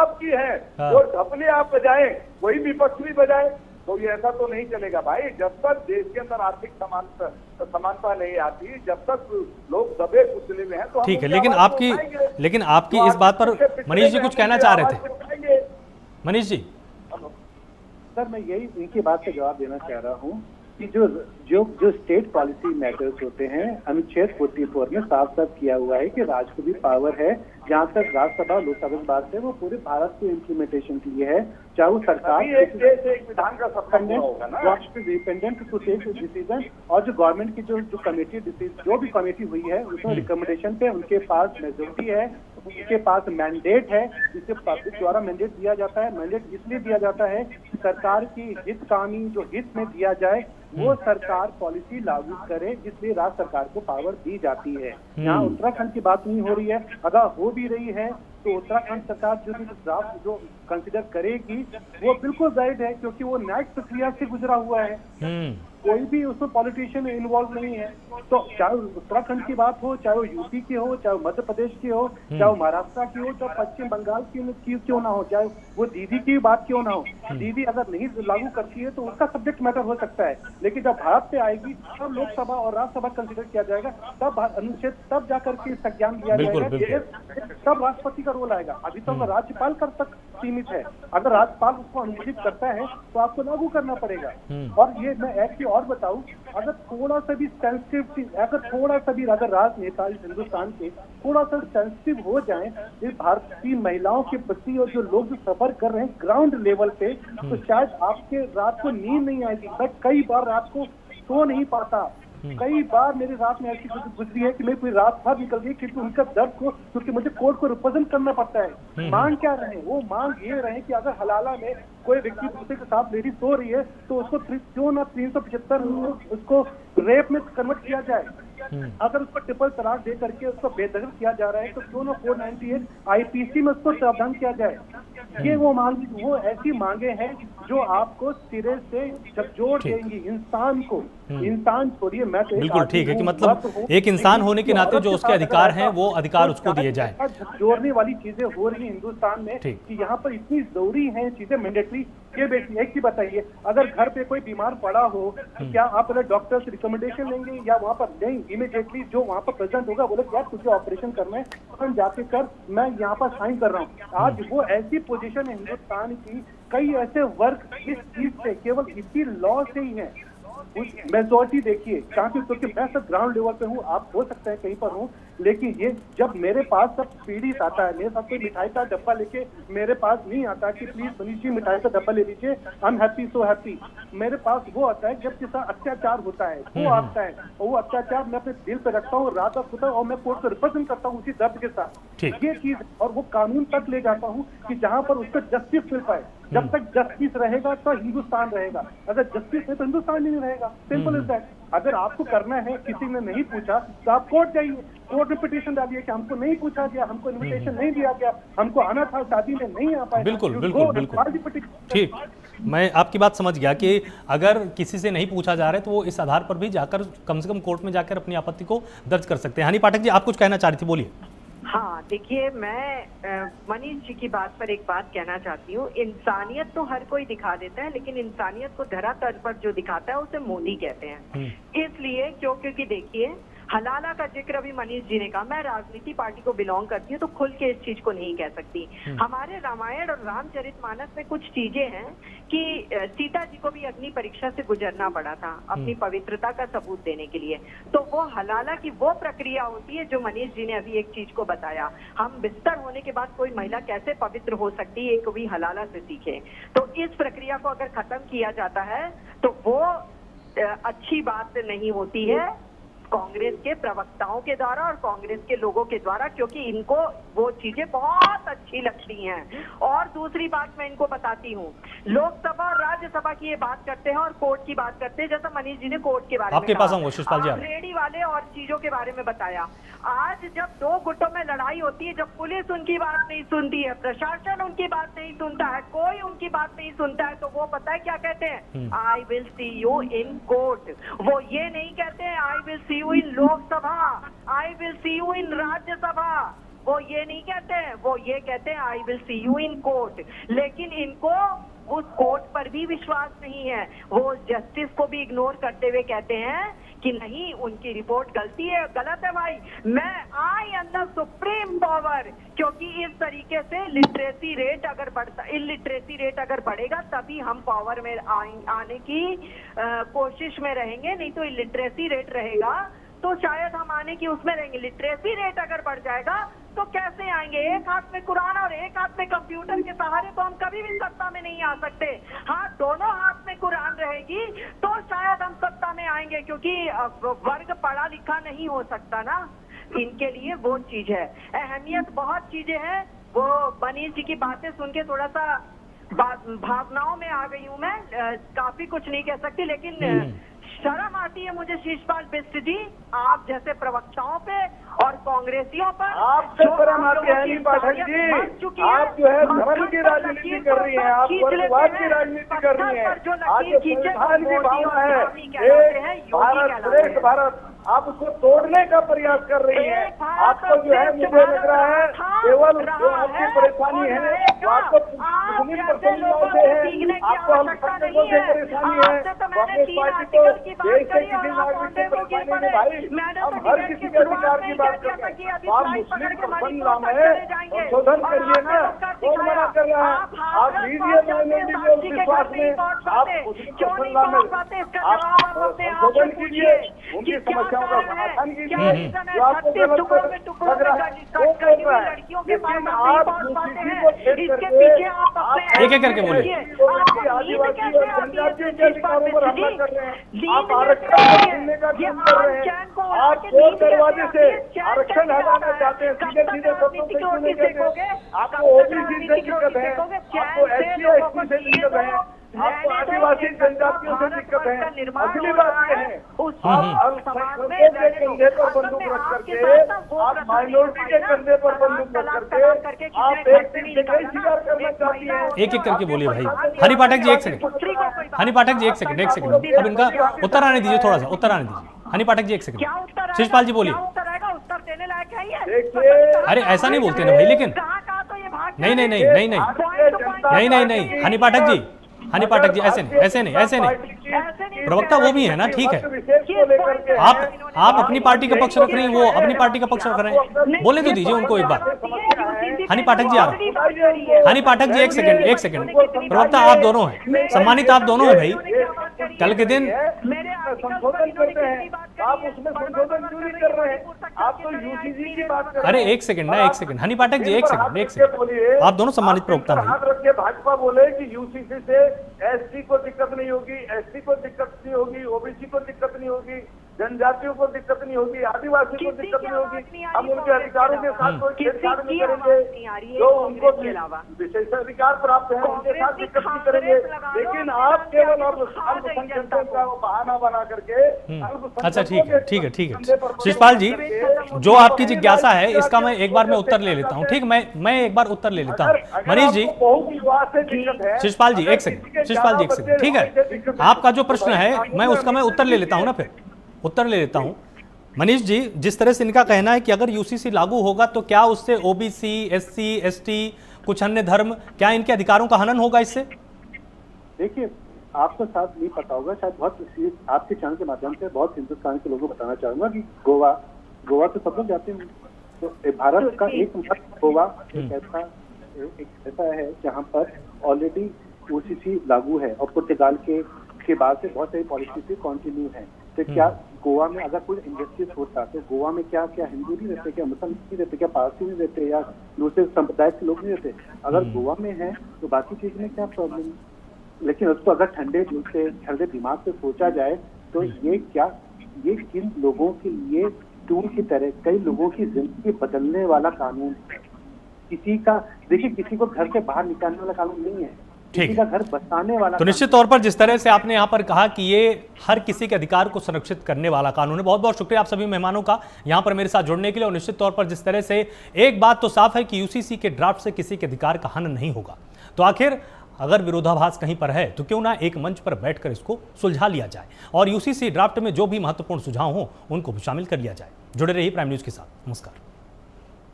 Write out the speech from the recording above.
आपकी है, जो ढपले आप बजाएं वही विपक्ष भी बजाए, तो ये ऐसा तो नहीं चलेगा भाई। जब तक देश के अंदर आर्थिक समानता नहीं आती, जब तक लोग दबे कुचले में हैं, तो ठीक है। लेकिन आपकी इस बात पर मनीष जी कुछ कहना चाह रहे थे। मनीष जी, सर मैं यही इनकी बात का जवाब देना चाह रहा हूँ कि जो स्टेट पॉलिसी मैटर्स होते हैं, अनुच्छेद 44 में साफ साफ किया हुआ है कि राज्य को भी पावर है। जहाँ तक राज्यसभा लोकसभा की बात है वो पूरे भारत के इम्प्लीमेंटेशन के लिए है, चाहे वो सरकार विधान का डिपेंडेंट टू टेक डिसीजन, और जो गवर्नमेंट की जो कमेटी जो भी कमेटी हुई है उसमें रिकमेंडेशन पे उनके पास मेजोरिटी है, उनके पास मैंडेट है, जिसे पब्लिक द्वारा मैंडेट दिया जाता है। मैंडेट इसलिए दिया जाता है कि सरकार की हितकामी जो हित में दिया जाए वो सरकार पॉलिसी लागू करे, इसलिए राज्य सरकार को पावर दी जाती है। यहाँ उत्तराखंड की बात नहीं हो रही है, अगर हो भी रही है तो उत्तराखंड सरकार जो भी ड्राफ्ट जो कंसिडर करेगी वो बिल्कुल जायज है, क्योंकि वो न्यायिक प्रक्रिया से गुजरा हुआ है। कोई भी उसमें पॉलिटिशियन इन्वॉल्व नहीं है। तो चाहे उत्तराखंड की बात हो, चाहे वो यूपी की हो, चाहे मध्य प्रदेश की हो, चाहे वो महाराष्ट्र की हो, चाहे पश्चिम बंगाल की क्यों ना हो, चाहे वो दीदी की बात क्यों ना हो, दीदी अगर नहीं लागू करती है तो उसका सब्जेक्ट मैटर हो सकता है, लेकिन जब भारत पे आएगी तब लोकसभा और राज्यसभा कंसिडर किया जाएगा, तब अनुच्छेद तब जाकर के इसका ज्ञान दिया जाएगा, तब राष्ट्रपति का रोल आएगा। अभी तो राज्यपाल कर तक सीमित है, अगर राज्यपाल उसको अनुमोदित करता है तो आपको लागू करना पड़ेगा। और ये मैं एक और बताऊं, अगर थोड़ा सा भी सेंसिटिव, अगर राजनेता हिंदुस्तान के थोड़ा सा सेंसिटिव हो जाएं इस भारतीय महिलाओं के प्रति और जो लोग जो सफर कर रहे हैं ग्राउंड लेवल पे, तो शायद आपके रात को नींद नहीं आएगी। मैं कई बार रात को सो नहीं पाता, कई बार मेरी रात में ऐसी गुजरी है कि मेरी पूरी रात भर निकल गई, क्योंकि उनका दर्द को, क्योंकि मुझे कोर्ट को रिप्रेजेंट करना पड़ता है। मांग क्या रहे? वो मांग ये रहे कि अगर हलाला में कोई व्यक्ति दूसरे के साथ लेडी सो रही है तो उसको क्यों ना 375 उसको रेप में कन्वर्ट किया जाए। अगर उसको ट्रिपल तलाक दे करके उसको बेदखल किया जा रहा है तो क्यों ना 498 आईपीसी में उसको प्रावधान किया जाए। ये वो ऐसी मांगे हैं जो आपको सिरे से झकझोर देंगी इंसान को। इंसान छोड़िए, मैं तो बिल्कुल ठीक है कि मतलब एक इंसान होने के नाते जो उसके अधिकार हैं वो अधिकार उसको दिए जाएं। झकझोरने वाली चीजें हो रही है हिंदुस्तान में कि यहाँ पर इतनी जरूरी है चीजें मैंडेटरी। ये बेटी एक ही बताइए, अगर घर पे कोई बीमार पड़ा हो तो क्या आप पहले डॉक्टर से रिकमेंडेशन लेंगे या वहाँ पर नहीं, इमीडिएटली जो वहाँ पर प्रेजेंट होगा बोले यार तुझे ऑपरेशन करना है तो जाके कर, मैं यहाँ पर साइन कर रहा हूँ। आज वो ऐसी पोजीशन है हिंदुस्तान की, कई ऐसे वर्ग इस चीज से केवल इसी लॉ से ही है। मेजोरिटी देखिए, क्योंकि मैं सब ग्राउंड लेवल पे हूँ, आप हो सकते हैं कहीं पर हूँ, लेकिन ये जब मेरे पास सब पीड़ित आता है, मेरे साथ कोई मिठाई का डब्बा लेके मेरे पास नहीं आता कि प्लीज मनीष जी मिठाई का डब्बा ले लीजिए, I am happy so happy. मेरे पास वो आता है जब किसी अत्याचार होता है, वो आता है और वो अत्याचार मैं अपने दिल पे रखता हूँ, रात होता है और मैं कोर्ट को रिप्रेजेंट करता हूँ उसी दर्द के साथ। ये चीज और वो कानून तक ले जाता हूँ कि जहाँ पर उसको जस्टिस मिल पाए। जब तक जस्टिस रहेगा तो हिंदुस्तान रहेगा, अगर जस्टिस है तो हिंदुस्तान नहीं रहेगा। Simple is that. अगर आपको करना है, किसी ने नहीं पूछा तो आप कोर्ट जाइए, कोर्ट में पिटीशन डालिए कि हमको नहीं पूछा गया, हमको इन्विटेशन नहीं दिया गया, हमको आना था शादी में नहीं आ पाए। बिल्कुल बिल्कुल बिल्कुल ठीक, मैं आपकी बात समझ गया कि अगर किसी से नहीं पूछा जा रहा है तो वो इस आधार पर भी जाकर कम से कम कोर्ट में जाकर अपनी आपत्ति को दर्ज कर सकते हैं। हनी पाठक जी, आप कुछ कहना चाह रही थी, बोलिए। हाँ देखिए, मैं मनीष जी की बात पर एक बात कहना चाहती हूँ। इंसानियत तो हर कोई दिखा देता है, लेकिन इंसानियत को धरातल पर जो दिखाता है उसे मोदी कहते हैं। इसलिए क्योंकि देखिए, हलाला का जिक्र अभी मनीष जी ने कहा, मैं राजनीति पार्टी को बिलोंग करती हूँ तो खुल के इस चीज को नहीं कह सकती। हमारे रामायण और रामचरितमानस में कुछ चीजें हैं कि सीता जी को भी अग्नि परीक्षा से गुजरना पड़ा था अपनी पवित्रता का सबूत देने के लिए। तो वो हलाला की वो प्रक्रिया होती है जो मनीष जी ने अभी एक चीज को बताया, हम बिस्तर होने के बाद कोई महिला कैसे पवित्र हो सकती है, कभी हलाला से सीखे। तो इस प्रक्रिया को अगर खत्म किया जाता है तो वो अच्छी बात नहीं होती है कांग्रेस के प्रवक्ताओं के द्वारा और कांग्रेस के लोगों के द्वारा, क्योंकि इनको वो चीजें बहुत अच्छी लगती हैं। और दूसरी बात मैं इनको बताती हूँ, लोकसभा और राज्यसभा की ये बात करते हैं और कोर्ट की बात करते हैं, जैसा मनीष जी ने कोर्ट के बारे आपके में पास आऊंगा, शिषपाल जी, रेडी वाले और चीजों के बारे में बताया। आज जब दो गुटों में लड़ाई होती है, जब पुलिस उनकी बात नहीं सुनती है, प्रशासन उनकी बात नहीं सुनता है, कोई उनकी बात नहीं सुनता है, तो वो पता है क्या कहते हैं? I will see you in court. वो ये नहीं कहते हैं I will see you in Lok Sabha, I will see you in Rajya Sabha. वो ये नहीं कहते हैं, वो ये कहते हैं I will see you in court. लेकिन इनको उस कोर्ट पर भी विश्वास नहीं है, वो जस्टिस को भी इग्नोर करते हुए कहते हैं कि नहीं उनकी रिपोर्ट गलत है भाई। मैं I am the supreme power, क्योंकि इस तरीके से लिटरेसी रेट अगर बढ़ता, इलिटरेसी रेट अगर बढ़ेगा तभी हम पावर में आने की कोशिश में रहेंगे, नहीं तो इलिटरेसी रेट रहेगा तो शायद हम आने की उसमें रहेंगे। लिटरेसी रेट अगर बढ़ जाएगा तो कैसे आएंगे? एक हाथ में कुरान और एक हाथ में कंप्यूटर के सहारे तो हम कभी भी सत्ता में नहीं आ सकते। हाँ, दोनों हाथ में कुरान रहेगी तो शायद हम सत्ता में आएंगे, क्योंकि वर्ग पढ़ा लिखा नहीं हो सकता ना, इनके लिए वो चीज है। अहमियत बहुत चीजें हैं। वो मनीष जी की बातें सुन के थोड़ा सा भावनाओं में आ गई हूँ मैं, काफी कुछ नहीं कह सकती, लेकिन शर्म आती है मुझे शिषपाल बिष्ट जी, आप जैसे प्रवक्ताओं पे और कांग्रेसियों पर। आपसे शर्म आती है नहीं पाठक जी, आप जो है धर्म की राजनीति कर रही हैं, आप वर्गवाद की राजनीति कर रही हैं। आज संविधान की भावना है एक भारत श्रेष्ठ भारत, आप उसको तोड़ने का प्रयास कर रही हैं। आपको जो है मुझे लग रहा है केवल जो आपकी परेशानी है वो आपको मुस्लिम पसंदों से है, आपको हम संगठनों से परेशानी है, कांग्रेस पार्टी को देश के किसी नागरिक से परेशानी नहीं भाई। हम हर किसी के अधिकार की बात कर रहे हैं। आप मुस्लिम पसंद नाम है, संशोधन करिए ना, कौन मना कर रहा है? आप लीजिए माइनॉरिटी विश्वास में, आप मुस्लिम पसंद नाम है, आप संशोधन कीजिए, उनकी समस्याओं का समाधान कीजिए। जो आपको गलत लग रहा है वो बोल रहा है, लेकिन आप यूसीसी को छेड़ करके एक एक करके बोलिए। आदिवासी और जनजातीय के अधिकारों पर हमला कर रहे हैं। आप आरक्षण छीनने का काम कर रहे हैं। आप दो दरवाजे से आरक्षण हटाना चाहते हैं, सीधे सीधे शब्दों से सुने कहते हैं। आपको ओबीसी से दिक्कत है, आपको एससी एसटी से दिक्कत है, आपको आदिवासी जनजातियों से दिक्कत है। अगली बात यह है, आप अल्पसंख्यकों के कंधे पर बंदूक रख करके, आप माइनॉरिटी के कंधे पर बंदूक रख करके आप एक दिन जगह स्वीकार करना चाहती हैं। एक एक करके बोलिए भाई। हरि पाठक जी एक सेकंड, हरि पाठक जी एक सेकंड, अब इनका उत्तर आने दीजिए, थोड़ा सा उत्तर आने दीजिए। हरि पाठक जी एक सेकंड, शिषपाल जी बोलिए। अरे ऐसा नहीं बोलते ना भाई, लेकिन नहीं नहीं नहीं नहीं नहीं नहीं नहीं नहीं हनि पाठक जी, हनि पाठक जी ऐसे नहीं ऐसे नहीं ऐसे नहीं, प्रवक्ता वो भी है ना, ठीक है। आप अपनी पार्टी का पक्ष रख रही हैं, वो अपनी पार्टी का पक्ष रख रहे हैं, बोले तो दीजिए उनको एक बार। हनि पाठक जी आ रहे हैं, हनि पाठक जी एक सेकंड एक सेकंड, प्रवक्ता आप दोनों हैं, सम्मानित आप दोनों हैं भाई। कल के दिन संशोधन करते हैं, आप उसमें संशोधन क्यों नहीं कर रहे हैं? आप तो यूसीसी की बात कर रहे हैं। अरे एक सेकंड ना, एक सेकंड हनि पाठक जी एक सेकंड एक सेकंड, आप दोनों सम्मानित प्रवक्ता हैं। हाथ रख के भाजपा बोले कि यूसीसी से एसटी को दिक्कत नहीं होगी, एसटी को दिक्कत नहीं होगी, ओबीसी को दिक्कत नहीं होगी, जनजातियों को दिक्कत नहीं होगी, आदिवासी को दिक्कत नहीं होगी। हम उनके अधिकारों के साथ कोई छेड़छाड़ नहीं करेंगे, जो उनको विशेषाधिकार प्राप्त है उनके साथ दिक्कत नहीं करेंगे। लेकिन आप केवल अल्पसंख्यकों का बहाना बना करके अच्छा ठीक है ठीक है ठीक है शिषपाल जी, जो आपकी जिज्ञासा है इसका मैं एक बार में उत्तर ले लेता हूँ, ठीक, मैं एक बार उत्तर ले लेता हूँ। मनीष जी, शिषपाल जी एक सेकंड, शिषपाल जी एक सेकंड, ठीक है, आपका जो प्रश्न है मैं उसका मैं उत्तर ले लेता हूँ ना, फिर उत्तर ले लेता हूं। मनीष जी, जिस तरह से इनका कहना है कि अगर यूसीसी लागू होगा तो क्या उससे ओबीसी, एससी, एसटी, कुछ अन्य धर्म, क्या इनके अधिकारों का हनन होगा इससे? देखिए, आपको साथ नहीं पता होगा, शायद बहुत आपके चैनल के माध्यम से बहुत हिंदुस्तान के लोगों को बताना चाहूंगा कि गोवा तो सब लोग जाते हैं, तो भारत का एक गोवा एक ऐसा है जहाँ पर ऑलरेडी ओसीसी लागू है और पुर्तगाल के बाद से बहुत सारी पॉलिसी कंटिन्यू है। तो क्या गोवा में अगर कोई इंडस्ट्रीज होता तो गोवा में क्या हिंदू नहीं रहते, क्या मुसलमान नहीं रहते, क्या पारसी नहीं रहते, या दूसरे संप्रदाय के लोग नहीं रहते? अगर गोवा में है तो बाकी चीज में क्या प्रॉब्लम? लेकिन उसको अगर ठंडे दिल से, ठंडे दिमाग से सोचा जाए तो ये किन लोगों के लिए टूल की तरह कई लोगों की जिंदगी बदलने वाला कानून है। किसी को घर से बाहर निकालने वाला कानून नहीं है, ठीक का घर बसाने वाला। तो निश्चित तौर पर जिस तरह से आपने यहाँ पर कहा कि ये हर किसी के अधिकार को संरक्षित करने वाला कानून है, बहुत बहुत शुक्रिया आप सभी मेहमानों का यहाँ पर मेरे साथ जुड़ने के लिए। और निश्चित तौर पर जिस तरह से एक बात तो साफ है कि यूसीसी के ड्राफ्ट से किसी के अधिकार का हनन नहीं होगा, तो आखिर अगर विरोधाभास कहीं पर है तो क्यों ना एक मंच पर बैठकर इसको सुलझा लिया जाए और यूसीसी ड्राफ्ट में जो भी महत्वपूर्ण सुझाव हो उनको भी शामिल कर लिया जाए। जुड़े रहिए प्राइम न्यूज के साथ। नमस्कार।